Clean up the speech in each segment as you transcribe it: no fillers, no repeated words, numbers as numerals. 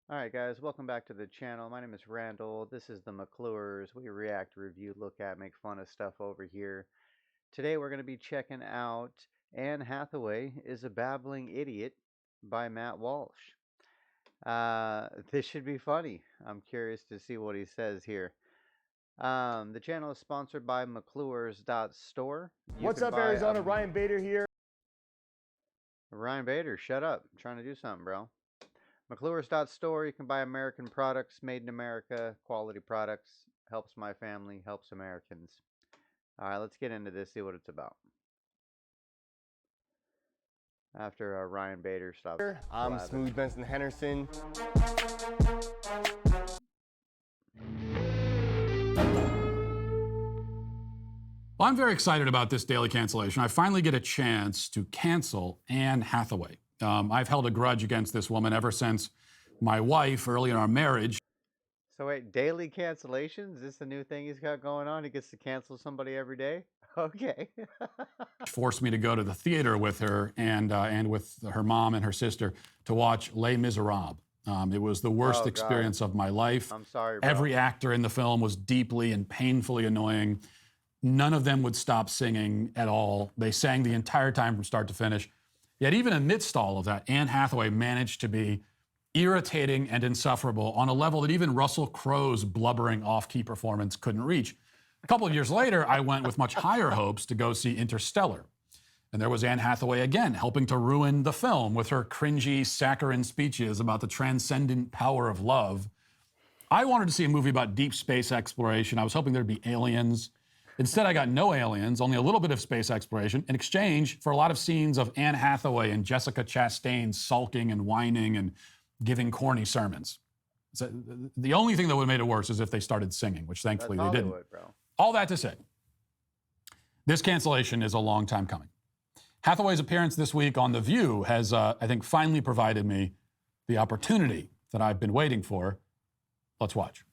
Alright guys, welcome back to the channel. My name is Randall. This is the McClures. We react, review, look at, make fun of stuff over here. Today we're going to be checking out Anne Hathaway is a Babbling Idiot by Matt Walsh. This should be funny. I'm curious to see what he says here. The channel is sponsored by McClures.store. What's up, Arizona? Ryan Bader here. Ryan Bader, shut up. I'm trying to do something, bro. McClures.store, you can buy American products, made in America, quality products, helps my family, helps Americans. Alright, let's get into this, see what it's about. After Ryan Bader stops. I'm Smooth Benson Henderson. Well, I'm very excited about this daily cancellation. I finally get a chance to cancel Anne Hathaway. I've held a grudge against this woman ever since my wife, early in our marriage. So wait, daily cancellations? Is this the new thing he's got going on? He gets to cancel somebody every day? Okay. Forced me to go to the theater with her and with her mom and her sister to watch Les Miserables. It was the worst experience of my life. I'm sorry, bro. Every actor in the film was deeply and painfully annoying. None of them would stop singing at all. They sang the entire time from start to finish. Yet even amidst all of that, Anne Hathaway managed to be irritating and insufferable on a level that even Russell Crowe's blubbering off-key performance couldn't reach. A couple of years later, I went with much higher hopes to go see Interstellar. And there was Anne Hathaway again, helping to ruin the film with her cringy, saccharine speeches about the transcendent power of love. I wanted to see a movie about deep space exploration. I was hoping there'd be aliens. Instead, I got no aliens, only a little bit of space exploration, in exchange for a lot of scenes of Anne Hathaway and Jessica Chastain sulking and whining and giving corny sermons. So the only thing that would have made it worse is if they started singing, which thankfully they didn't. Bro. All that to say, this cancellation is a long time coming. Hathaway's appearance this week on The View has, I think, finally provided me the opportunity that I've been waiting for. Let's watch.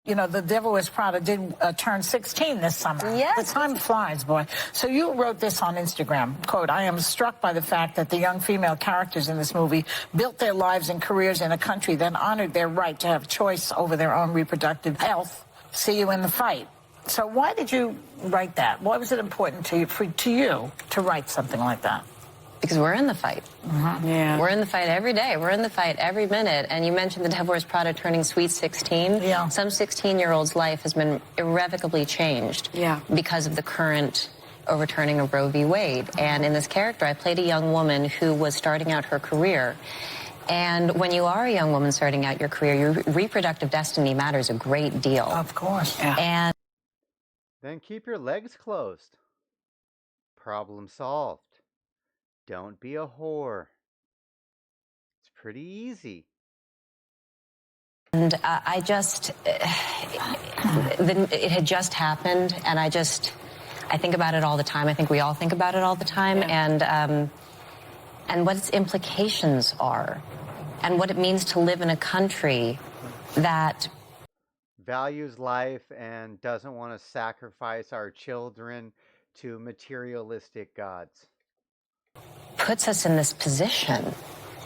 You know, The Devil Wears Prada did turn 16 this summer. Yes. The time flies, boy. So you wrote this on Instagram, quote, "I am struck by the fact that the young female characters in this movie built their lives and careers in a country that honored their right to have choice over their own reproductive health. See you in the fight." So why did you write that? Why was it important to you to write something like that? Because we're in the fight. Yeah. We're in the fight every day. We're in the fight every minute. And you mentioned The Devil Wears Prada turning sweet 16. Yeah. Some 16-year-old's life has been irrevocably changed because of the current overturning of Roe v. Wade. And in this character, I played a young woman who was starting out her career. And when you are a young woman starting out your career, your reproductive destiny matters a great deal. Of course. Yeah. And Then keep your legs closed. Problem solved. Don't be a whore. It's pretty easy. And I just, it had just happened, and I think about it all the time. I think we all think about it all the time, and what its implications are, and what it means to live in a country that Values life and doesn't want to sacrifice our children to materialistic gods. puts us in this position.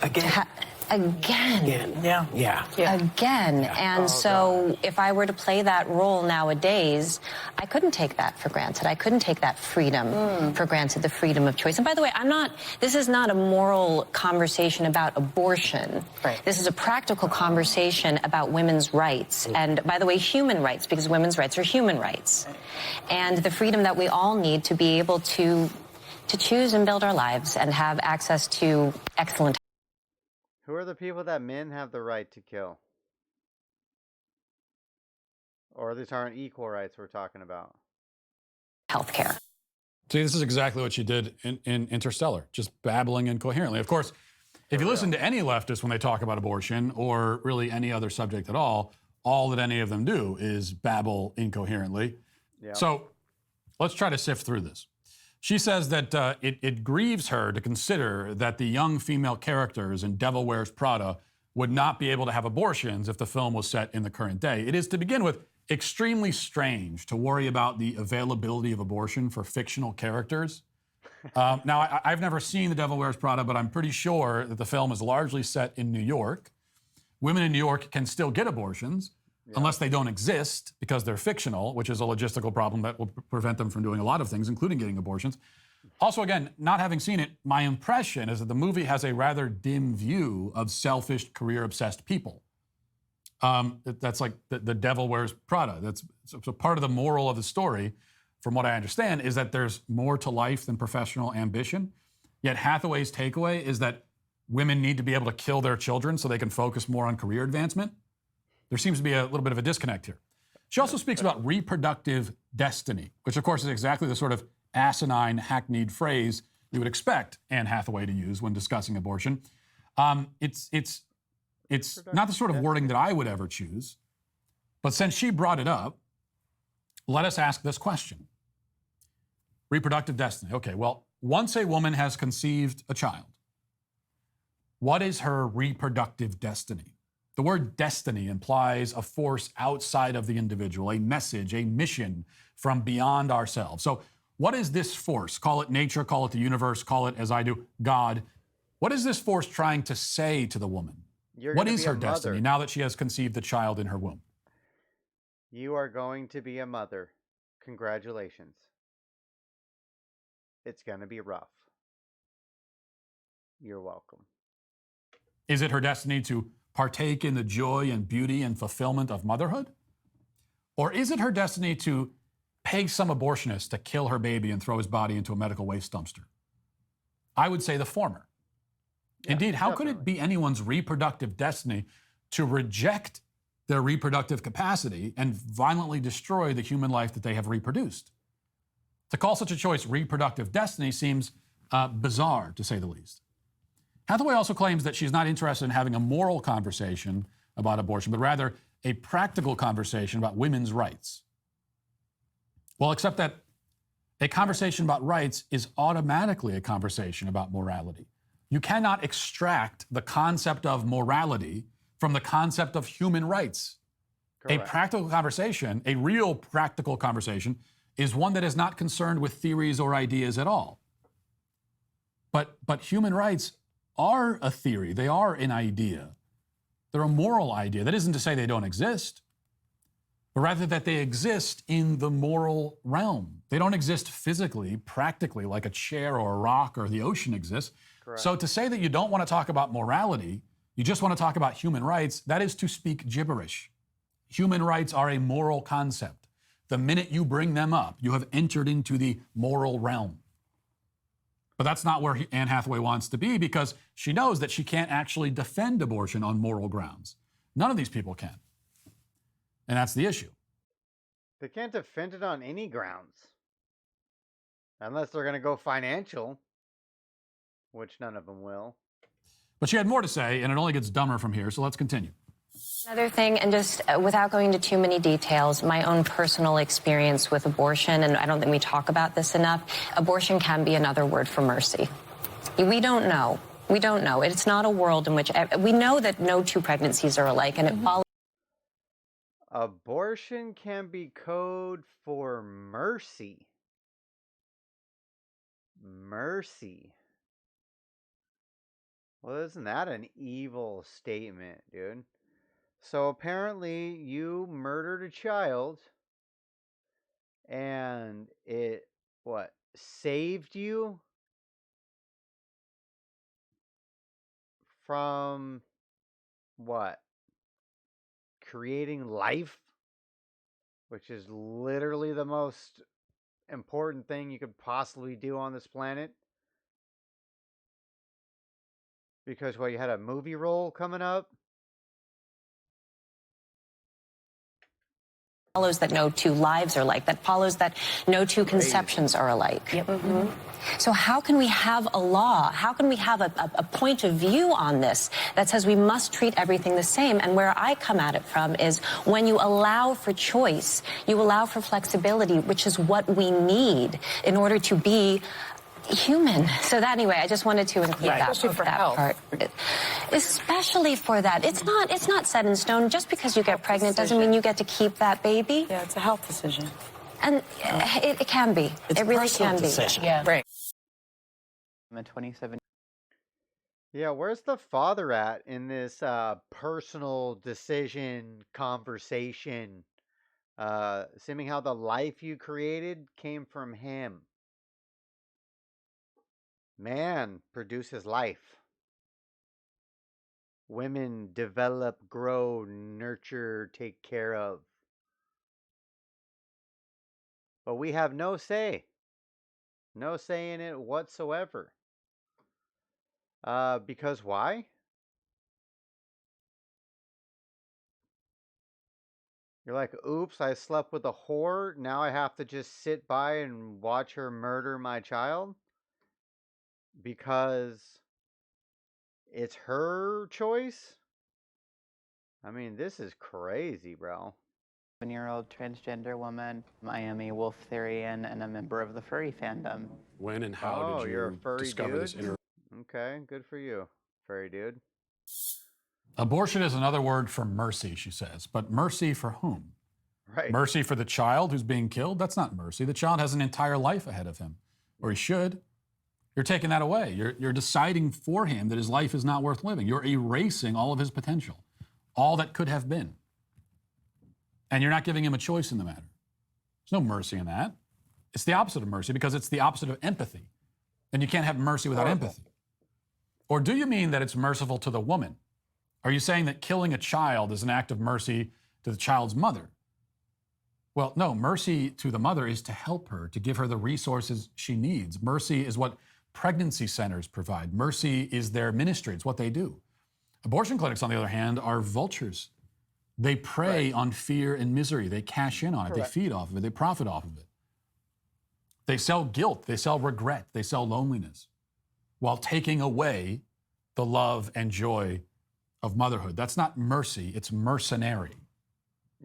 Again. Again. Yeah. Again. And so if I were to play that role nowadays, I couldn't take that for granted. I couldn't take that freedom for granted, the freedom of choice. And by the way, this is not a moral conversation about abortion. Right. This is a practical conversation about women's rights. And by the way, human rights, because women's rights are human rights. And the freedom that we all need to be able to choose and build our lives and have access to excellent. Who are the people that men have the right to kill? Or these aren't equal rights we're talking about? Healthcare. See, this is exactly what she did in Interstellar, just babbling incoherently. Of course, if you listen to any leftist when they talk about abortion or really any other subject at all that any of them do is babble incoherently. Yep. So let's try to sift through this. She says that it grieves her to consider that the young female characters in Devil Wears Prada would not be able to have abortions if the film was set in the current day. It is, to begin with, extremely strange to worry about the availability of abortion for fictional characters. Now, I've never seen The Devil Wears Prada, but I'm pretty sure that the film is largely set in New York, women in New York can still get abortions unless they don't exist because they're fictional, which is a logistical problem that will prevent them from doing a lot of things, including getting abortions. Also, again, not having seen it, my impression is that the movie has a rather dim view of selfish, career-obsessed people. That's like the devil wears Prada. That's so part of the moral of the story, from what I understand, is that there's more to life than professional ambition. Yet Hathaway's takeaway is that women need to be able to kill their children so they can focus more on career advancement. There seems to be a little bit of a disconnect here. She also speaks about reproductive destiny, which of course is exactly the sort of asinine, hackneyed phrase you would expect Anne Hathaway to use when discussing abortion. It's not the sort of wording that I would ever choose. But since she brought it up, let us ask this question. Reproductive destiny. Okay, well, once a woman has conceived a child, what is her reproductive destiny? The word destiny implies a force outside of the individual, a message, a mission from beyond ourselves. So what is this force? Call it nature, call it the universe, call it, as I do, God. What is this force trying to say to the woman? What is her destiny now that she has conceived the child in her womb? You are going to be a mother. Congratulations. It's going to be rough. You're welcome. Is it her destiny to partake in the joy and beauty and fulfillment of motherhood? Or is it her destiny to pay some abortionist to kill her baby and throw his body into a medical waste dumpster? I would say the former. Yeah, indeed, how could it be anyone's reproductive destiny to reject their reproductive capacity and violently destroy the human life that they have reproduced? To call such a choice reproductive destiny seems bizarre, to say the least. Hathaway also claims that she's not interested in having a moral conversation about abortion, but rather a practical conversation about women's rights. Well, except that a conversation about rights is automatically a conversation about morality. You cannot extract the concept of morality from the concept of human rights. Correct. A practical conversation, a real practical conversation, is one that is not concerned with theories or ideas at all. But human rights are a theory. They are an idea. They're a moral idea. That isn't to say they don't exist, but rather that they exist in the moral realm. They don't exist physically, practically, like a chair or a rock or the ocean exists. Correct. So to say that you don't want to talk about morality, you just want to talk about human rights, that is to speak gibberish. Human rights are a moral concept. The minute you bring them up, you have entered into the moral realm. But that's not where Anne Hathaway wants to be, because she knows that she can't actually defend abortion on moral grounds. None of these people can. And that's the issue. They can't defend it on any grounds. Unless they're going to go financial, which none of them will. But she had more to say, and it only gets dumber from here, so let's continue. Another thing, and just without going into too many details, my own personal experience with abortion, and I don't think we talk about this enough, abortion can be another word for mercy. We don't know. We don't know. It's not a world in which we know that no two pregnancies are alike, and it follows. Abortion can be code for mercy. Mercy. Well, isn't that an evil statement, dude? So apparently you murdered a child and it, saved you from creating life, which is literally the most important thing you could possibly do on this planet. Because, you had a movie role coming up? Follows that no two lives are alike. That follows that no two conceptions are alike. Yep. Mm-hmm. So how can we have a law? How can we have a point of view on this that says we must treat everything the same? And where I come at it from is when you allow for choice, you allow for flexibility, which is what we need in order to be human. So that anyway, I just wanted to include that part. Especially for that. It's not set in stone. Just because you get pregnant doesn't mean you get to keep that baby. Yeah, it's a health decision. And it can be. It really can be. Yeah. Right. 27. Yeah, where's the father at in this personal decision conversation? Seeming how the life you created came from him. Man produces life. Women develop, grow, nurture, take care of. But we have no say. No say in it whatsoever. Because why? You're like, oops, I slept with a whore. Now I have to just sit by and watch her murder my child? Because it's her choice? I mean, this is crazy, bro. 7-year-old transgender woman. I am a wolf theorian and a member of the furry fandom. When and how Oh, did you're a you furry discover this dude? Okay, good for you, furry dude. Abortion is another word for mercy, she says. But mercy for whom? Right. Mercy for the child who's being killed? That's not mercy. The child has an entire life ahead of him, or he should. You're taking that away. You're deciding for him that his life is not worth living. You're erasing all of his potential, all that could have been. And you're not giving him a choice in the matter. There's no mercy in that. It's the opposite of mercy because it's the opposite of empathy. And you can't have mercy without empathy. Or do you mean that it's merciful to the woman? Are you saying that killing a child is an act of mercy to the child's mother? Well, no, mercy to the mother is to help her, to give her the resources she needs. Mercy is what pregnancy centers provide. Mercy is their ministry. It's what they do. Abortion clinics, on the other hand, are vultures. They prey on fear and misery. They cash in on it. They feed off of it. They profit off of it. They sell guilt. They sell regret. They sell loneliness while taking away the love and joy of motherhood. That's not mercy. It's mercenary.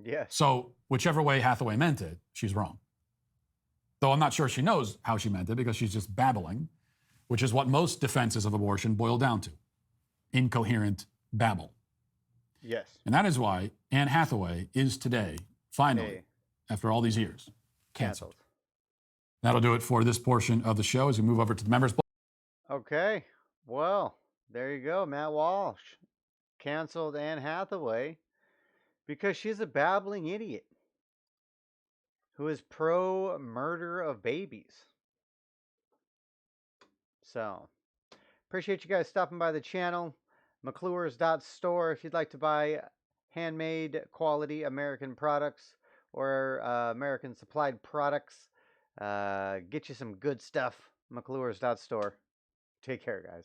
Yes. So whichever way Hathaway meant it, she's wrong. Though I'm not sure she knows how she meant it because she's just babbling, which is what most defenses of abortion boil down to. Incoherent babble. Yes. And that is why Anne Hathaway is today, finally, after all these years, canceled. That'll do it for this portion of the show as we move over to the members. Okay. Well, there you go. Matt Walsh canceled Anne Hathaway because she's a babbling idiot who is pro murder of babies. So, appreciate you guys stopping by the channel. McClure's.store if you'd like to buy handmade quality American products or American supplied products. Get you some good stuff. McClure's.store. Take care, guys.